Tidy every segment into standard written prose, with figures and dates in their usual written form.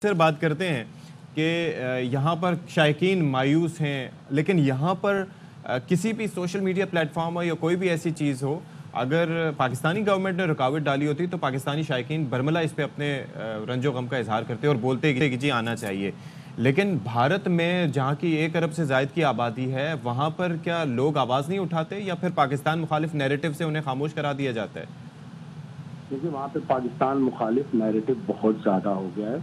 سر بات کرتے ہیں کہ یہاں پر شائقین مایوس ہیں، لیکن یہاں پر کسی بھی سوشل میڈیا پلیٹ فارم ہو یا کوئی بھی ایسی چیز ہو، اگر پاکستانی گورنمنٹ نے رکاوٹ ڈالی ہوتی تو پاکستانی شائقین برملا اس پہ اپنے رنج و غم کا اظہار کرتے اور بولتے کہ جی آنا چاہیے. لیکن بھارت میں جہاں کی 1 ارب سے زائد کی آبادی ہے، وہاں پر کیا لوگ آواز نہیں اٹھاتے یا پھر پاکستان مخالف نیریٹو سے انہیں خاموش کرا دیا جاتا ہے؟ دیکھیے وہاں پہ پاکستان مخالف نیریٹو بہت زیادہ ہو گیا ہے.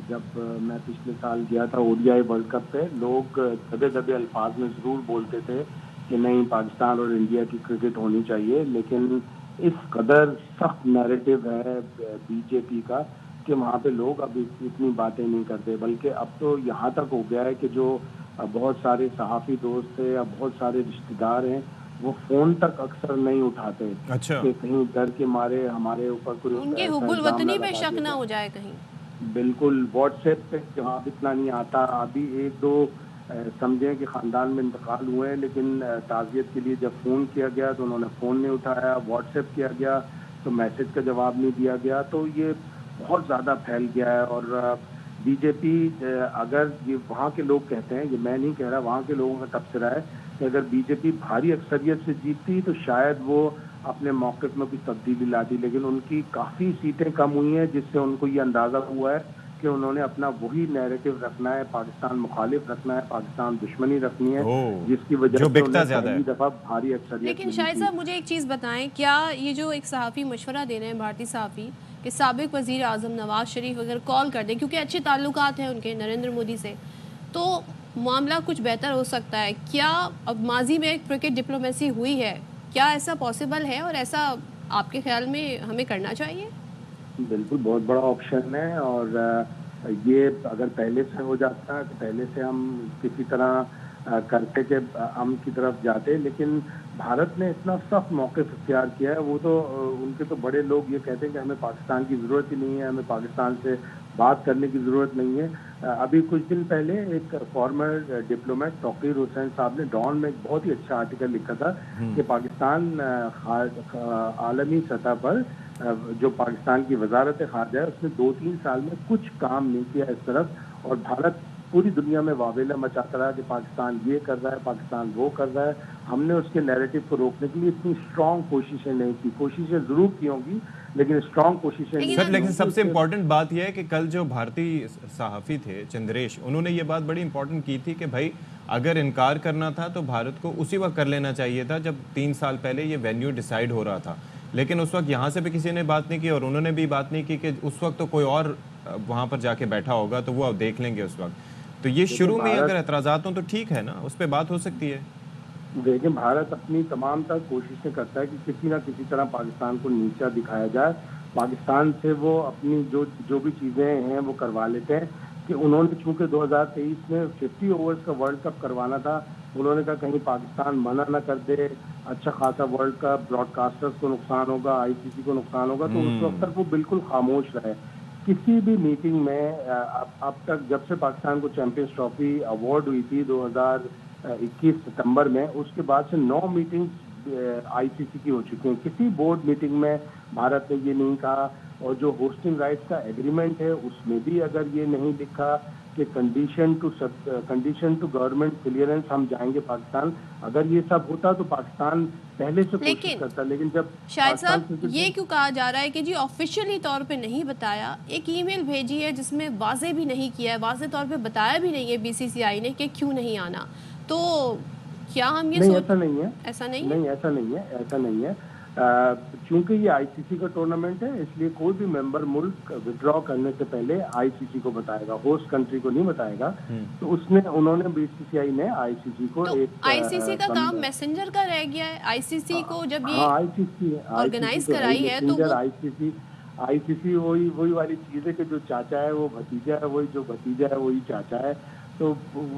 جب میں پچھلے سال گیا تھا ODI ورلڈ کپ پہ، لوگ دبے دبے الفاظ میں ضرور بولتے تھے کہ نہیں پاکستان اور انڈیا کی کرکٹ ہونی چاہیے، لیکن اس قدر سخت نیریٹو ہے BJP کا کہ وہاں پہ لوگ اب اتنی باتیں نہیں کرتے، بلکہ اب تو یہاں تک ہو گیا ہے کہ جو بہت سارے صحافی دوست ہیں یا بہت سارے رشتہ دار ہیں وہ فون تک اکثر نہیں اٹھاتے کہ کہیں ڈر کے مارے ہمارے اوپر کوئی ان کے ایسا حب الزام نہ الوطنی پہ لگا شک دیا نہ جائے. ہو جائے کہیں. بالکل واٹس ایپ پہ جواب اتنا نہیں آتا. ابھی 1-2 سمجھیں کہ خاندان میں انتقال ہوئے ہیں، لیکن تعزیت کے لیے جب فون کیا گیا تو انہوں نے فون نہیں اٹھایا، واٹس ایپ کیا گیا تو میسج کا جواب نہیں دیا گیا. تو یہ بہت زیادہ پھیل گیا ہے. اور BJP اگر یہ وہاں کے لوگ کہتے ہیں، یہ میں نہیں کہہ رہا، وہاں کے لوگوں کا تبصرہ ہے کہ اگر BJP بھاری اکثریت سے جیتتی تو شاید وہ اپنے موقف میں کچھ تبدیلی لاتی، لیکن ان کی کافی سیٹیں کم ہوئی ہیں جس سے ان کو یہ اندازہ ہوا ہے کہ انہوں نے اپنا وہی نیریٹو رکھنا ہے، پاکستان مخالف رکھنا ہے، پاکستان دشمنی رکھنی ہے، جس کی وجہ سے انہیں پہلی دفعہ بھاری اکثریت لیکن ملی شاہد تھی. صاحب مجھے ایک چیز بتائیں، کیا یہ جو ایک صحافی مشورہ دے رہے ہیں، بھارتی صحافی، کہ سابق وزیر اعظم نواز شریف اگر کال کر دیں کیونکہ اچھے تعلقات ہیں ان کے نریندر مودی سے، تو معاملہ کچھ بہتر ہو سکتا ہے؟ کیا اب ماضی میں ایک کرکٹ ڈپلومیسی ہوئی ہے، کیا ایسا پاسبل ہے اور ایسا آپ کے خیال میں ہمیں کرنا چاہیے؟ بالکل بہت بڑا آپشن ہے. اور یہ اگر پہلے سے ہو جاتا تو پہلے سے ہم کسی طرح کرتے کہ ہم کی طرف جاتے، لیکن بھارت نے اتنا سخت موقف اختیار کیا ہے. وہ تو ان کے تو بڑے لوگ یہ کہتے ہیں کہ ہمیں پاکستان کی ضرورت ہی نہیں ہے، ہمیں پاکستان سے بات کرنے کی ضرورت نہیں ہے. ابھی کچھ دن پہلے ایک فارمر ڈپلومیٹ توقیر حسین صاحب نے ڈان میں ایک بہت ہی اچھا آرٹیکل لکھا تھا کہ پاکستان عالمی سطح پر جو پاکستان کی وزارت خارجہ ہے اس نے 2-3 سال میں کچھ کام نہیں کیا اس طرف، اور بھارت پوری دنیا میں واویلا مچاتا رہا کہ پاکستان یہ کر رہا ہے، پاکستان وہ کر رہا ہے. ہم نے اس کے نیریٹو کو روکنے کے لیے اتنی اسٹرانگ کوششیں نہیں کی. کوششیں ضرور کی ہوں گی لیکن اسٹرانگ کوششیں نہیں. سر لیکن سب سے امپورٹنٹ بات یہ ہے کہ کل جو بھارتی صحافی تھے چندریش، انہوں نے یہ بات بڑی امپورٹنٹ کی تھی کہ بھائی اگر انکار کرنا تھا تو بھارت کو اسی وقت کر لینا چاہیے تھا جب 3 سال پہلے یہ وینیو ڈیسائیڈ ہو رہا تھا. لیکن اس وقت یہاں سے بھی کسی نے بات نہیں کی اور انہوں نے بھی بات نہیں کی کہ اس وقت تو کوئی اور وہاں پر جا کے بیٹھا ہوگا تو وہ اب دیکھ لیں گے اس وقت. تو یہ شروع میں اگر اعتراضات ہوں تو ٹھیک ہے نا، اس پہ بات ہو سکتی ہے. دیکھیں بھارت اپنی تمام تر کوششیں کرتا ہے کہ کسی نہ کسی طرح پاکستان کو نیچا دکھایا جائے. پاکستان سے وہ اپنی جو بھی چیزیں ہیں وہ کروا لیتے ہیں. کہ انہوں نے چونکہ 2023 میں 50 اوورز کا ورلڈ کپ کروانا تھا، انہوں نے کہا کہیں پاکستان منع نہ کر دے، اچھا خاصا ورلڈ کپ براڈ کاسٹرز کو نقصان ہوگا، ICC کو نقصان ہوگا، تو اس وقت تک وہ بالکل خاموش رہے. کسی بھی میٹنگ میں اب تک جب سے پاکستان کو چیمپئنز ٹرافی ایوارڈ ہوئی تھی 2021 ستمبر میں، اس کے بعد سے 9 میٹنگز ICC کی ہو چکی ہیں. کسی بورڈ میٹنگ میں بھارت نے یہ نہیں کہا، اور جو ہوسٹنگ رائٹس کا ایگریمنٹ ہے اس میں بھی اگر یہ نہیں لکھا کہ کنڈیشن ٹو گورنمنٹ کلیئرنس ہم جائیں گے پاکستان، اگر یہ سب ہوتا تو پاکستان پہلے سے کوشش کرتا. لیکن جب شاہد صاحب یہ کیوں کہا جا رہا ہے کہ جی آفیشیلی طور پہ نہیں بتایا، ایک ای میل بھیجی ہے جس میں واضح بھی نہیں کیا ہے، واضح طور پہ بتایا بھی نہیں ہے BCCI نے کہ کیوں نہیں آنا، تو کیا ہم یہ ایسا نہیں ہے. چونکہ یہ ICC کا ٹورنامنٹ ہے اس لیے کوئی بھی ممبر ملک وڈرا کرنے سے پہلے ICC کو بتائے گا، ہوسٹ کنٹری کو نہیں بتائے گا. تو انہوں نے BCCI نے ICC کو ایک ICC کا کام میسنجر کا رہ گیا ہے. ICC کو جب یہ آرگنائز کرائی ہے تو ICC وہی والی چیز ہے کہ جو چاچا ہے وہ بھتیجا ہے، وہی جو بھتیجا ہے وہی چاچا ہے. تو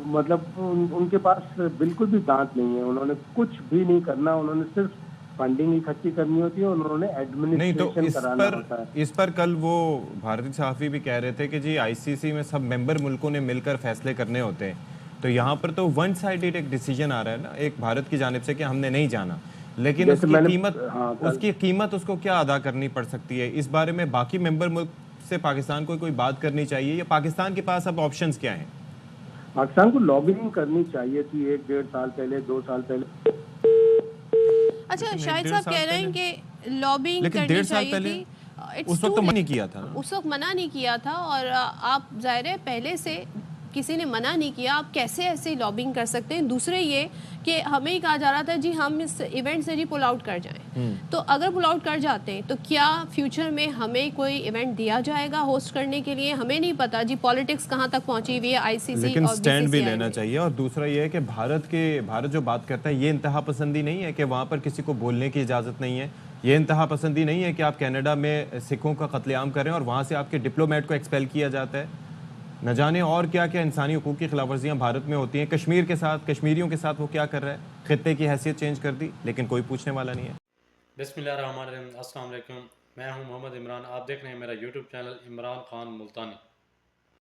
مطلب ان کے پاس بالکل بھی دانت نہیں ہے، انہوں نے کچھ بھی نہیں کرنا، انہوں نے صرف فنڈنگ اکٹھی کرنی ہوتی ہے، انہوں نے ایڈمنسٹریشن کرانا ہوتا ہے. اس پر کل وہ بھارتی صحافی بھی کہہ رہے تھے کہ جی ICC میں سب ممبر ملکوں نے مل کر فیصلے کرنے ہوتے ہیں، تو یہاں پر تو ون سائیڈڈ ایک ڈیسیجن آ رہا ہے نا ایک بھارت کی جانب سے کہ ہم نے نہیں جانا، لیکن اس کی قیمت اس کو کیا ادا کرنی پڑ سکتی ہے؟ اس بارے میں باقی ممبر ملک سے پاکستان کو کوئی بات کرنی چاہیے یا پاکستان کے پاس اب آپشنز کیا ہیں؟ پاکستان کو لابنگ کرنی چاہیے تھی 1-1.5 سال پہلے، 2 سال پہلے. اچھا شاہد صاحب کہہ رہے ہیں کہ لابنگ کرنی چاہیے تھی. اس وقت تو منع نہیں کیا تھا. اس وقت منع نہیں کیا تھا اور آپ ظاہر ہے پہلے سے کسی نے منع نہیں کیا، آپ کیسے ایسے لابنگ کر سکتے ہیں؟ دوسرے یہ کہ ہمیں ہی کہا جا رہا تھا جی ہم اس ایونٹ سے جی پل آؤٹ کر جائیں، تو اگر پل آؤٹ کر جاتے ہیں تو کیا فیوچر میں ہمیں کوئی ایونٹ دیا جائے گا ہوسٹ کرنے کے لیے؟ ہمیں نہیں پتا جی پالیٹکس کہاں تک پہنچی ہوئی ہے آئی سی سی لیکن اور سٹینڈ بھی لینا چاہیے. اور دوسرا یہ ہے کہ بھارت جو بات کرتا ہے یہ انتہا پسندی نہیں ہے کہ وہاں پر کسی کو بولنے کی اجازت نہیں ہے. یہ انتہا پسندی نہیں ہے کہ آپ کینیڈا میں سکھوں کا قتل عام کریں اور وہاں سے آپ کے ڈپلومیٹ کو ایکسپیل کیا جاتا ہے. نہ جانے اور کیا کیا انسانی حقوق کی خلاف ورزیاں بھارت میں ہوتی ہیں. کشمیر کے ساتھ، کشمیریوں کے ساتھ وہ کیا کر رہا ہے؟ خطے کی حیثیت چینج کر دی لیکن کوئی پوچھنے والا نہیں ہے. بسم اللہ الرحمن الرحیم. السلام علیکم، میں ہوں محمد عمران. آپ دیکھ رہے ہیں میرا یوٹیوب چینل عمران خان ملتانی.